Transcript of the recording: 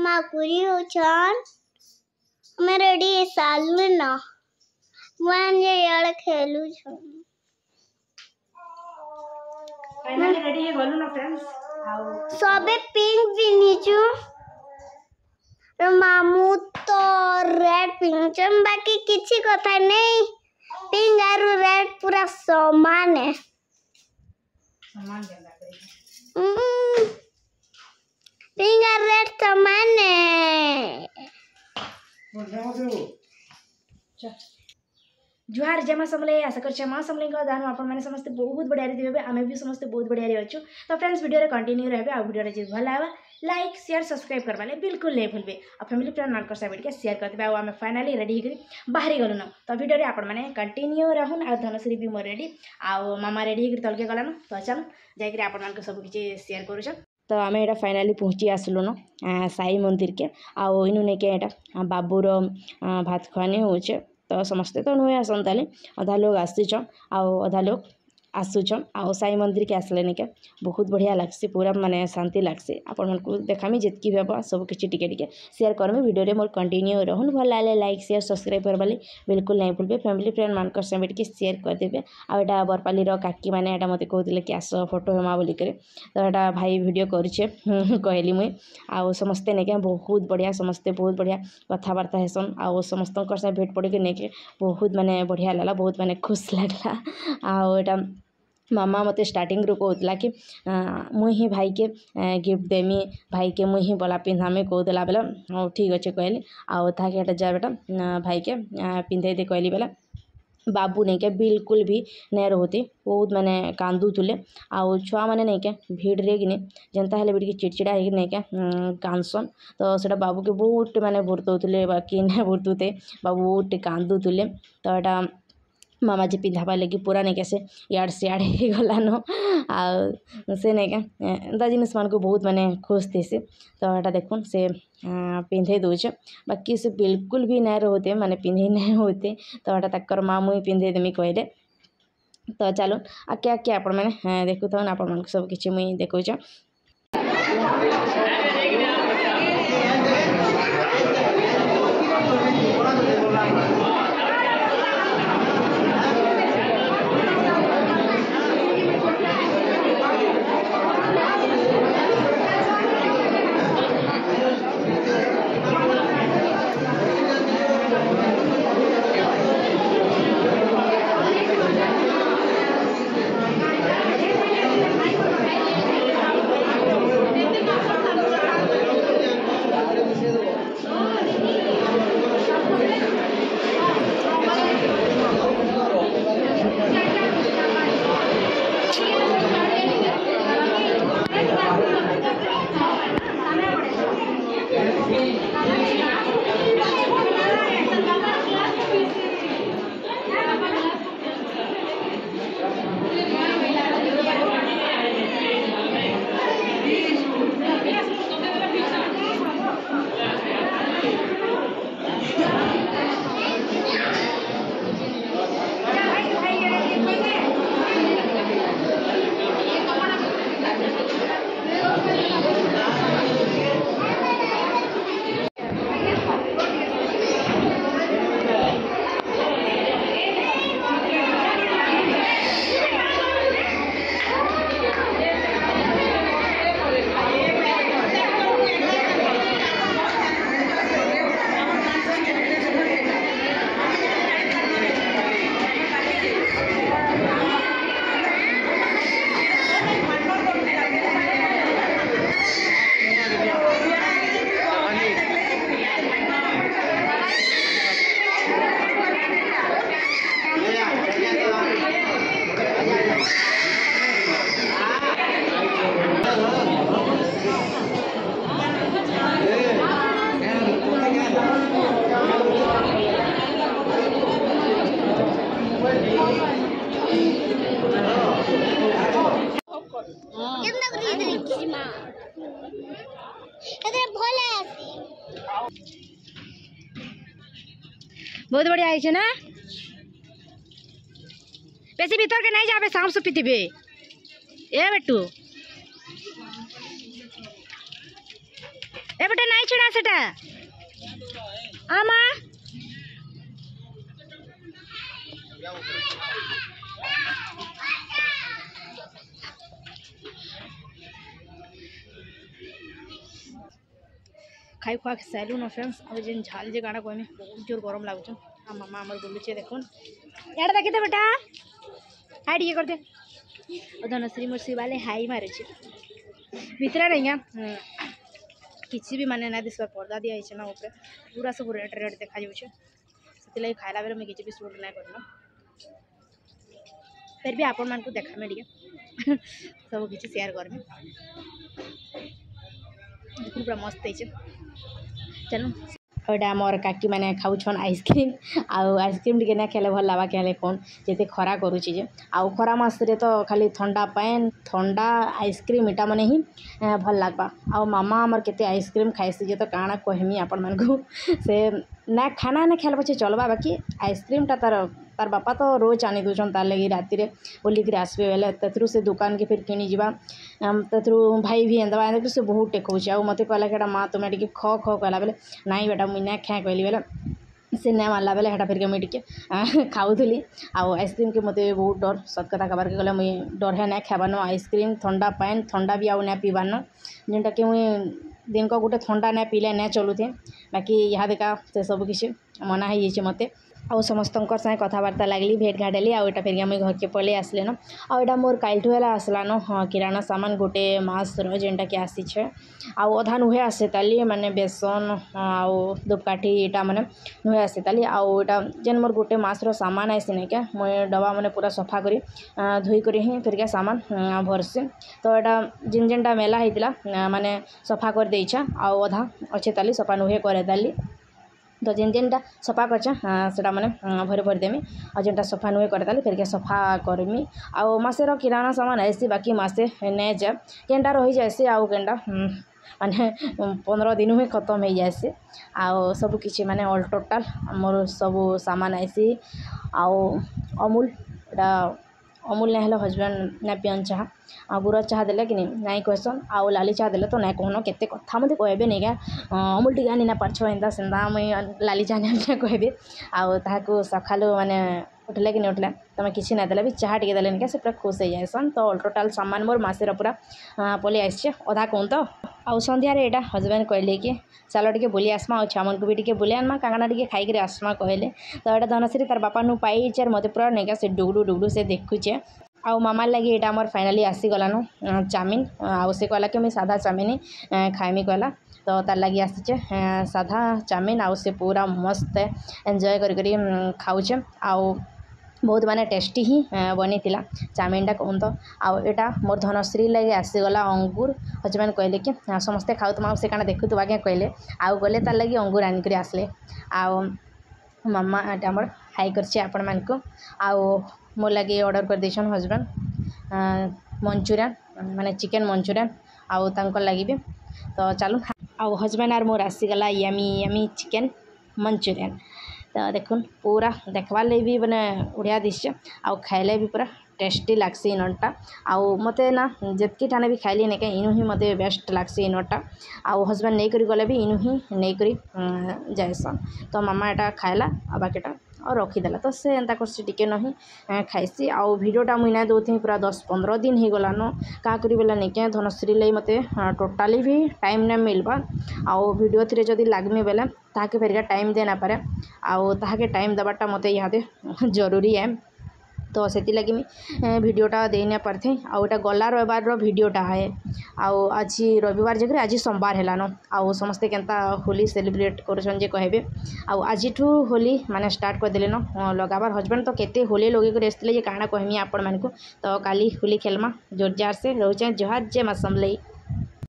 माकुरी होछन हमें रेडी सालू ना वन जे यार खेलू छन फाइनली रेडी हे गलु ना फ्रेंड्स आउ सबे पिंक पिनिचु मामू तो रेड पिनिचन बाकी किछि कथा नहीं पिंक और रेड पूरा समान है देला करी पिंक और रेड समान है जुहार जमा समले आशा कर माँ समले दान आपण मैंने समस्ते बहुत बढ़िया थे आम भी समस्ते बहुत बढ़िया अच्छु तो फ्रेंड्स वीडियो कंटिन्यू रहे आ वीडियो जो भल लगा लाइक शेयर सब्सक्राइब करवा बिल्कुल नहीं भूलबे और फैमिली फ्रेंड मान कर शेयर करते आम फाइनाली रेडी होकर बाहरी गलु न तो वीडियो आपण मैंने कंटिन्यू रहन आ धनश्री भी मोर रेडी आउ मामा रेडी होकर तलके गलान तो चल जाकर आपण मान सब किसी शेयर करूँ तो आम यहाँ फाइनाली पहुँची आसलु न साई मंदिर के आउ इनु नहीं के बाबूर भात खुआनी होचे तो समस्ते तो नुहे आसन ताले अधा लोग आसीचन आउ अधा लोग आसुचन आउ साई मंदिर के आसले निके बहुत बढ़िया लगसी पूरा माने शांति लगसी आपण मन को देखामी जितकी भी सब किसी टिके टिके शेयर करमी वीडियो रे मोर कंटिन्यू रहन भल लागे लाइक शेयर सब्सक्राइब करबाली बिल्कुल नहीं भूलबे फैमिली फ्रेंड मान कर संगे टिके शेयर कर देबे आ एटा बरपाली रो काकी माने एटा मते कहतिले कि आस फोटो हेमा बोली करे तो एटा भाई वीडियो करिछे कहली मुई आउ समस्ते नेके बहुत बढ़िया समस्ते बहुत बढ़िया कथावार्ता हेसन आउ समस्त से भेट पड़ के नेके बहुत माने बढ़िया लागला बहुत माने खुश लागला आउ एटा मामा मते स्टार्टिंग रू कहला कि मुई ही भाई के गिफ्ट देमी भाई के मुई ही बला पिंधामी कहला बेला हाँ ठीक अच्छे कहली आउ ताके जा बेटा भाई के पिंधे दे कहली बेला बाबू नहीं के बिल्कुल भी नहीं रोते बहुत माने कांदुले आउ छुआ मैंने नहीं के भीड़ रे कि जनता हेल्ले भी चिड़चिड़ा हो नहीं के कांदसन तो सेटा बाबू के बहुत माने भुरतौले बाकी नहीं भुरतुते बाबू बहुत कांदुले तो यहाँ मामा जी पिंधाबा लगी पूरा नहीं कैसे यार सियाड़ हो गलान आ से नहीं क्या जिनिस मान को बहुत माने खुश थे से तो यहाँ देखुन से पिंधे दूचे बाकी से बिल्कुल भी नहीं रोते माने पिंधे नहीं होते तो यहाँ तक माँ मुई पिंधे देमी कहले तो चलो आ क्या क्या आपण मैंने देखु था आपण मान सब किसी मुई देखो बहुत बढ़िया है ना बेसी भीतर के नहीं जाबे सांप से पीतीबे ए बेटू ए बेटा नाई छुड़ा सेटा आमा खाई खुआ के सैलू न फ्रेंड्स अब जेन झाल जे गाना कहमी बहुत जोर गरम लागुछ आ मामा हमर बुलुचे देखुन यार देखि दे बेटा हाय ये कर दे धनश्री मुर्सी वाले हाई मारे भितरा रही किसी भी माने ना दिसबार पर्दा दिया है ना ऊपर पूरा सब रेड रेड देखा जाऊे से खाला बेले मुझे किसी भी सूट ना करना फिर भी आपण मान को देखा टे सब किसी शेयर करमी पूरा मस्त है चलो एटा मोर काकी मैंने खाऊन आइसक्रीम आइसक्रीम टे ना खेले भल लगा क्या कौन जिते खरा करुचे आउ खरा मसरे तो खाली ठंडा पैन ठंडा आइसक्रीम इटा मैंने ही भल लगवा आउ मामा आमर केते आइसक्रीम खाइसी जे तो काଣା कहमी आपण मान को से ना खाना ना खेल पचे चलवा बाकी आइसक्रीम टा तार बापा तो रोज आनी दूसन तार लगी राति बोलिक आसबे बेले तेथु से दुकान के फिर किणी जा तेथु भाई भी एंदवा एंदे से बहुत टेकौचे आ मत कहला कि माँ तुम्हें टे ख ख कहला बेले नाई बेटा मुई ना खाए कहली बेले से ना मारला बेले हेटा फिर मुझे टे खाऊली आइसक्रीम के मत बहुत डर सत कथा कबार के गले मुई डर है ना खाबान आइसक्रीम ठंडा पैन ठंडा भी आउ ना पीबान जेनटा कि मुई दिन को गोटे ठंडा ना पीले ना चलुथे बाकी यहाँ देखा से सब किसी मना है मत आउ समस्त साथ कथबार्ता लगली भेट घाट हेली आटा फिर मुझे घर के पलि आसले न आटा मोर कालठू है आसलान हाँ किराना सामान गोटे मासर जेनटा कि आसी आउ अधा नुहे आसे ताली माने बेसन आउ धूपकाठी इटा मैंने नुहे आसे ताली आउ इटा जेन मोर गोटे मासर सामान आसी नहीं क्या मुझे डबा मैंने पूरा सफा करी धोई करी ही फिर क्या सामान भरसी तो यहाँ जिन जेनटा मेला होता माने सफा कर देछा आउ अधा अच्छे ताली सफा नुहे करे ताली तो जेन जेनटा सफा करछा मैंने भरी भरी देमी और जेनटा सफा नुहे कर फिर के सफा करमी आउ मासेर किराना सामान ऐसी बाकी मासे नहीं जाए केनटा रही जाए आउ केनटा माने 15 दिन में खत्म हो जाए आउ सब किसी माने ऑल टोटाल मोर सब सामान ऐसी आउ अमूल अमूल ना हजबैंड ना पियन चाह आ गुड़ चाह देले कि नहीं कहसन आउ लाली चाह देले तो ना कहन केते कथा मत कहबे नहीं क्या अमूल टी आनी ना पारछ एंता सेंता मुई लाली चाह ना कहबे आउ ताहाको सखालु माने उठले कि नहीं उठले तुम किसी ना देले भी चाह टे देले क्या से पूरा खुश हो जाएसन तो टोटाल सामान मोर मासेर पूरा पलि आसचे अधा कौन तो आउ संध्यार यहाँ हजबैंड कहले कि चलो टे बुली आसमा और छुआ मन को भी टे बुले आनमा कांगना टे खाई आसमा कहले तो यहाँ धनश्री तार बापा नु पाई मत पूरा नहीं से डुगडू डुगडू से देखुचे आउ मामार लगे यहाँ मोर फाइनाली आसीगलान चाउमिन आउ से कहला कि मुझे साधा चाउमिन खाइमी कहला तो तार लगे आसीचे साधा चाउमिन आउ से पूरा मस्त एंजॉय करी खाऊचे आउ बहुत माने टेस्टी ही बनी थिला चाउमिनटा कहूँ तो आउ एटा मोर धनश्री लगे आसीगला अंगूर हजबैंड कहले कि समस्ते खाऊ से काना देखु आज्ञा कहले आउ गले तार लगे अंगूर आनिक आसले आउ मामा एटा मोर हाई करछे आपण मान को आउ मोर लगे ऑर्डर कर देछन हजबैंड मंचूरियन माने चिकन मंचूरियन आउ तांकर लगी भी तो चलो आउ हजबैंड आर मोर आसीगला यमी यमी चिकन मंचूरियन तो देखुन पूरा देखवार ले भी मैंने उड़िया दिशे आउ खाइले भी पूरा टेस्टी लागसी इनटा आउ मते ना जितकी ठाने भी खाइली नहीं क्या इनु ही मत बेस्ट लागसी इनटा आउ हजबैंड नहीं करी गले भी इनु ही नहीं करी जाएसन तो मामा एटा खाइला आ बाकीटा और रखीदेला तो से एंता करसी टिके नहीं खाइसी आउ भिडियोटा मुई ना दौथी पूरा 10-15 दिन हो गलान क्या करी बोला नहीं क्या धनश्री लई मते टोटाली भी टाइम नहीं मिलबा आउ भिडियो थी जदि लागमी बेले ताके फेरिका टाइम दे ना पारे आउ ताके टाइम देवाटा मते इहादे जरूरी है तो से लगी मुझे भिडियोटा दे ना पारथे आउ एटा गला रविवार भिडियोटा है आउ आज रविवार जगह आज सोमवार हेलान आउ समस्ते केनता होली सेलिब्रेट करुछन जे कहबे आउ आजिठू होली माने स्टार्ट कर देलेन लगाबार हजबैंड तो केते होली लगे कर आसले जे काना कहमी आपण मान को तो काली होली खेलमा जोरजार से रोचे जोहार जे मासमलई।